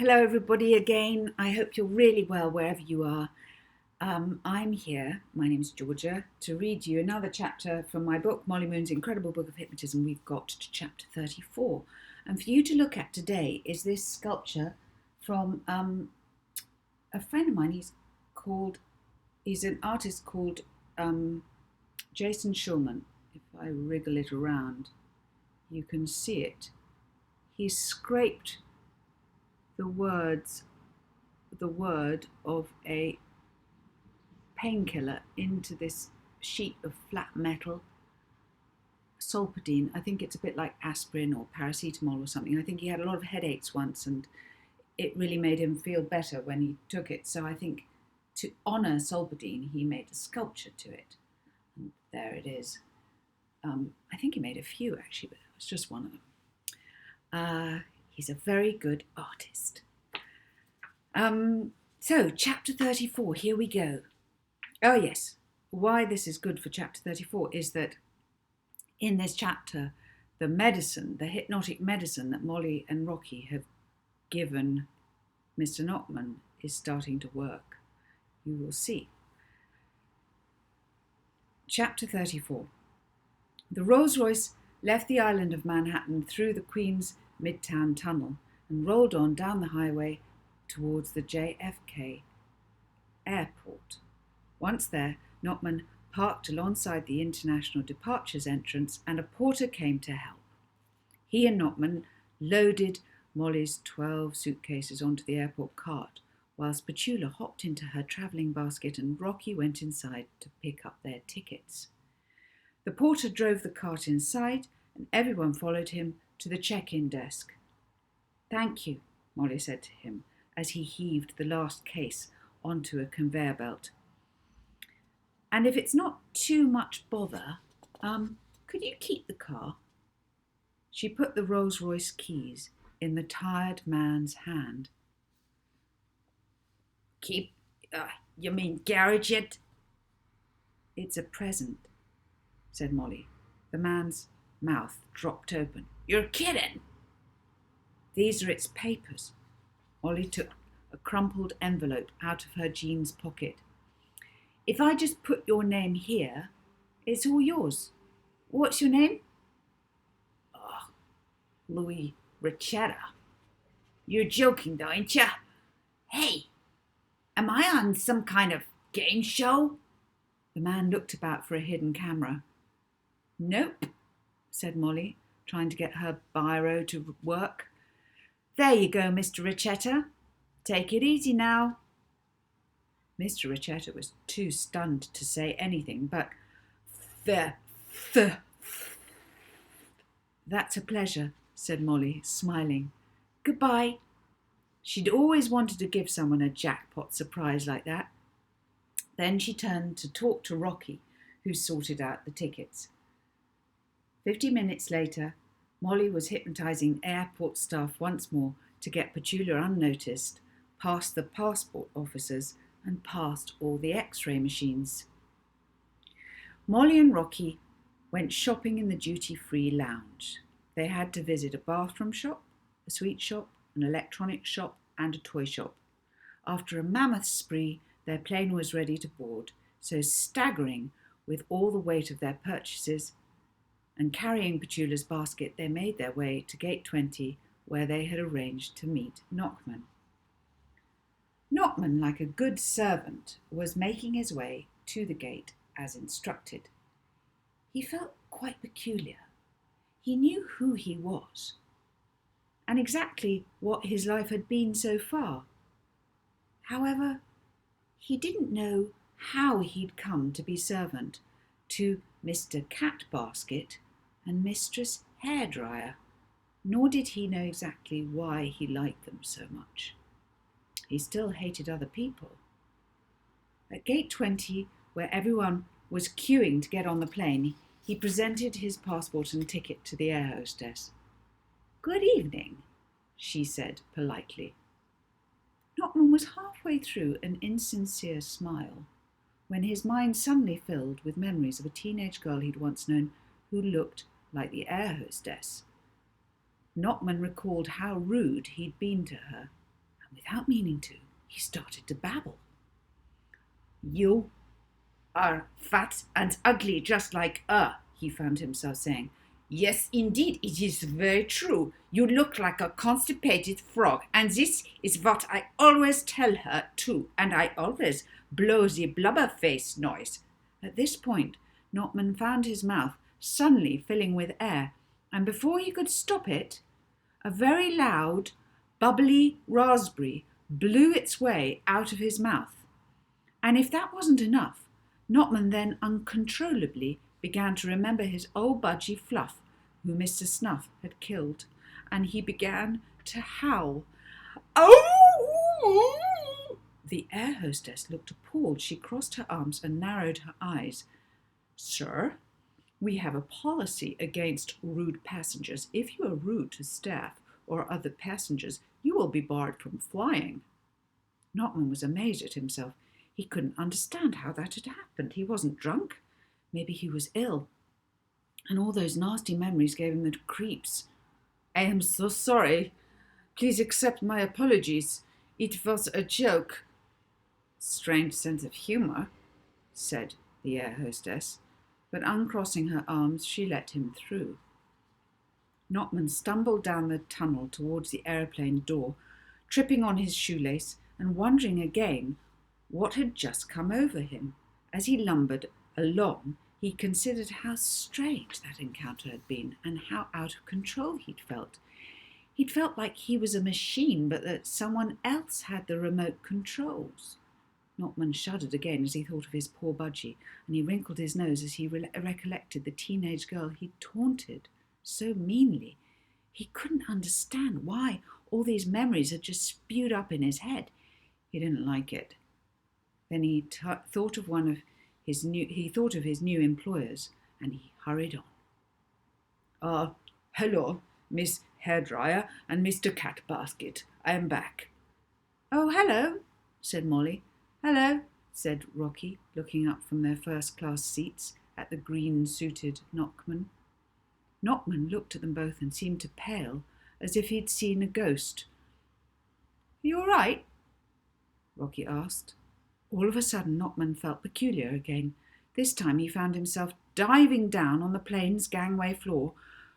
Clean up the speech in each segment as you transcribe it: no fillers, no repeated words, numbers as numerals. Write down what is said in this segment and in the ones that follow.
Hello, everybody, again. I hope you're really well wherever you are. I'm here, my name's Georgia, to read you another chapter from my book, Molly Moon's Incredible Book of Hypnotism. We've got to chapter 34. And for you to look at today is this sculpture from a friend of mine. He's an artist called Jason Schulman. If I wriggle it around, you can see it. He's scraped the word of a painkiller into this sheet of flat metal, Solpadeine. I think it's a bit like aspirin or paracetamol or something. I think he had a lot of headaches once, and it really made him feel better when he took it. So I think to honour Solpadeine, he made a sculpture to it. And there it is. I think he made a few actually, but it was just one of them. He's a very good artist. So, chapter 34, here we go. Oh, yes. Why this is good for chapter 34 is that in this chapter, the medicine, the hypnotic medicine that Molly and Rocky have given Mr. Nockman is starting to work. You will see. Chapter 34. The Rolls-Royce left the island of Manhattan through the Queens Midtown Tunnel and rolled on down the highway towards the JFK airport. Once there, Nockman parked alongside the international departures entrance and a porter came to help. He and Nockman loaded Molly's 12 suitcases onto the airport cart, whilst Petula hopped into her travelling basket and Rocky went inside to pick up their tickets. The porter drove the cart inside and everyone followed him to the check-in desk. "Thank you," Molly said to him as he heaved the last case onto a conveyor belt. "And if it's not too much bother, could you keep the car?" She put the Rolls-Royce keys in the tired man's hand. "Keep? You mean garage it?" "It's a present," said Molly. The man's mouth dropped open. "You're kidding!" "These are its papers." Molly took a crumpled envelope out of her jeans pocket. "If I just put your name here, it's all yours. What's your name?" "Oh, Louis Ricetta." "You're joking, though, ain't ya? Hey, am I on some kind of game show?" The man looked about for a hidden camera. "Nope," said Molly, trying to get her biro to work. "There you go, Mr. Ricetta. Take it easy now." Mr. Ricetta was too stunned to say anything, but "That's a pleasure," said Molly, smiling. "Goodbye." She'd always wanted to give someone a jackpot surprise like that. Then she turned to talk to Rocky, who sorted out the tickets. 50 minutes later, Molly was hypnotising airport staff once more to get Petula unnoticed, past the passport officers and past all the X-ray machines. Molly and Rocky went shopping in the duty-free lounge. They had to visit a bathroom shop, a sweet shop, an electronics shop and a toy shop. After a mammoth spree, their plane was ready to board, so staggering with all the weight of their purchases and carrying Petula's basket, they made their way to Gate 20, where they had arranged to meet Nockman. Nockman, like a good servant, was making his way to the gate as instructed. He felt quite peculiar. He knew who he was and exactly what his life had been so far. However, he didn't know how he'd come to be servant to Mr. Catbasket and Mistress Hairdryer, nor did he know exactly why he liked them so much. He still hated other people. At Gate 20, where everyone was queuing to get on the plane, he presented his passport and ticket to the air hostess. "Good evening," she said politely. Nockman was halfway through an insincere smile when his mind suddenly filled with memories of a teenage girl he'd once known who looked like the air hostess. Nockman recalled how rude he'd been to her, and without meaning to, he started to babble. "You are fat and ugly just like her," he found himself saying. "Yes, indeed, it is very true. You look like a constipated frog, and this is what I always tell her too, and I always blow the blubber face noise." At this point, Notman found his mouth suddenly filling with air, and before he could stop it, a very loud, bubbly raspberry blew its way out of his mouth. And if that wasn't enough, Notman then uncontrollably began to remember his old budgie Fluff, who Mr. Snuff had killed, and he began to howl. "Oh!" The air hostess looked appalled. She crossed her arms and narrowed her eyes. "Sir, we have a policy against rude passengers. If you are rude to staff or other passengers, you will be barred from flying." Notman was amazed at himself. He couldn't understand how that had happened. He wasn't drunk. Maybe he was ill. And all those nasty memories gave him the creeps. "I am so sorry. Please accept my apologies. It was a joke." "Strange sense of humour," said the air hostess, but uncrossing her arms, she let him through. Notman stumbled down the tunnel towards the aeroplane door, tripping on his shoelace and wondering again what had just come over him. As he lumbered along, he considered how strange that encounter had been and how out of control he'd felt. He'd felt like he was a machine, but that someone else had the remote controls. Notman shuddered again as he thought of his poor budgie, and he wrinkled his nose as he recollected the teenage girl he'd taunted so meanly. He couldn't understand why all these memories had just spewed up in his head. He didn't like it. Then he thought of his new employers, and he hurried on. Hello, Miss Hairdryer and Mr. Cat Basket. I am back." "Oh, hello," said Molly. "Hello," said Rocky, looking up from their first-class seats at the green-suited Notman. Notman looked at them both and seemed to pale, as if he'd seen a ghost. "You all right?" Rocky asked. All of a sudden, Notman felt peculiar again. This time he found himself diving down on the plane's gangway floor,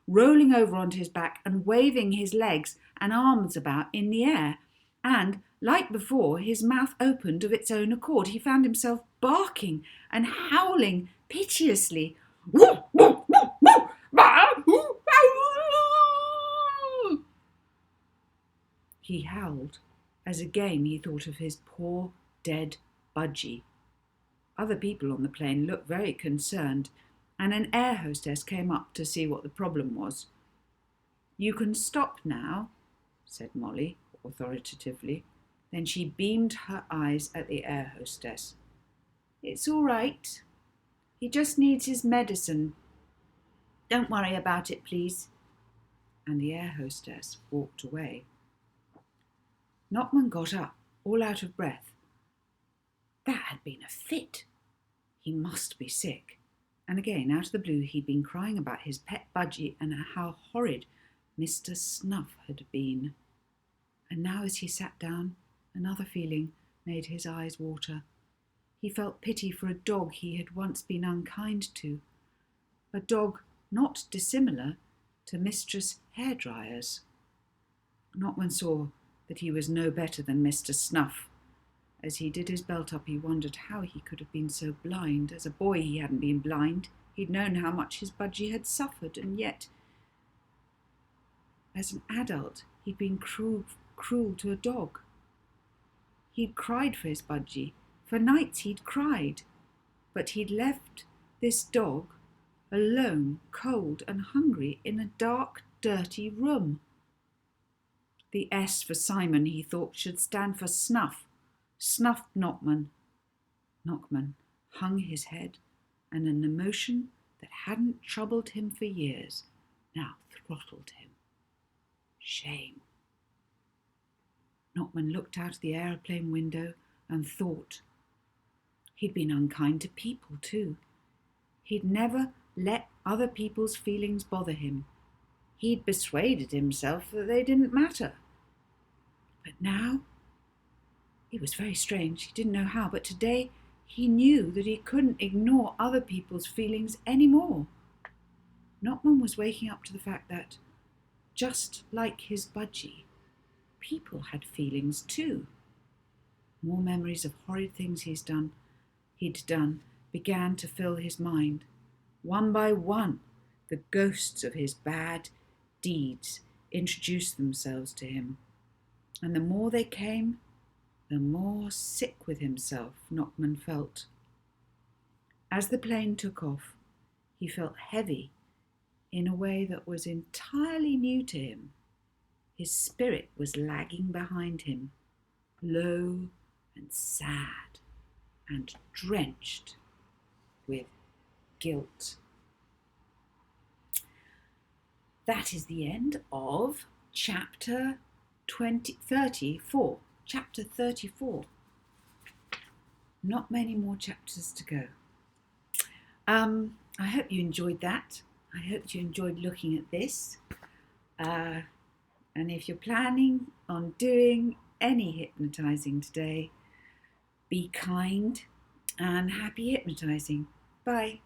rolling over onto his back and waving his legs and arms about in the air. And, like before, his mouth opened of its own accord. He found himself barking and howling piteously. He howled as again he thought of his poor, dead budgie. Other people on the plane looked very concerned, and an air hostess came up to see what the problem was. "You can stop now," said Molly authoritatively. Then she beamed her eyes at the air hostess. "It's all right. He just needs his medicine. Don't worry about it, please." And the air hostess walked away. Notman got up, all out of breath. That had been a fit. He must be sick. And again, out of the blue, he'd been crying about his pet budgie and how horrid Mr. Snuff had been. And now as he sat down, another feeling made his eyes water. He felt pity for a dog he had once been unkind to, a dog not dissimilar to Mistress Hairdryer's. Notman saw that he was no better than Mr. Snuff. As he did his belt up, he wondered how he could have been so blind. As a boy, he hadn't been blind. He'd known how much his budgie had suffered, and yet, as an adult, he'd been cruel to a dog. He'd cried for his budgie. For nights he'd cried. But he'd left this dog alone, cold and hungry, in a dark, dirty room. The S for Simon, he thought, should stand for Snuff. Snuffed Notman. Notman hung his head, and an emotion that hadn't troubled him for years now throttled him. Shame. Notman looked out the aeroplane window and thought. He'd been unkind to people too. He'd never let other people's feelings bother him. He'd persuaded himself that they didn't matter. But now It was very strange. He didn't know how, but today he knew that he couldn't ignore other people's feelings anymore. Notman was waking up to the fact that, just like his budgie, people had feelings too. More memories of horrid things he'd done began to fill his mind. One by one, the ghosts of his bad deeds introduced themselves to him. And the more they came, the more sick with himself Notman felt. As the plane took off, he felt heavy in a way that was entirely new to him. His spirit was lagging behind him, low and sad and drenched with guilt. That is the end of chapter 34. Chapter 34. Not many more chapters to go. I hope you enjoyed that. I hope you enjoyed looking at this. And if you're planning on doing any hypnotising today, be kind and happy hypnotising. Bye.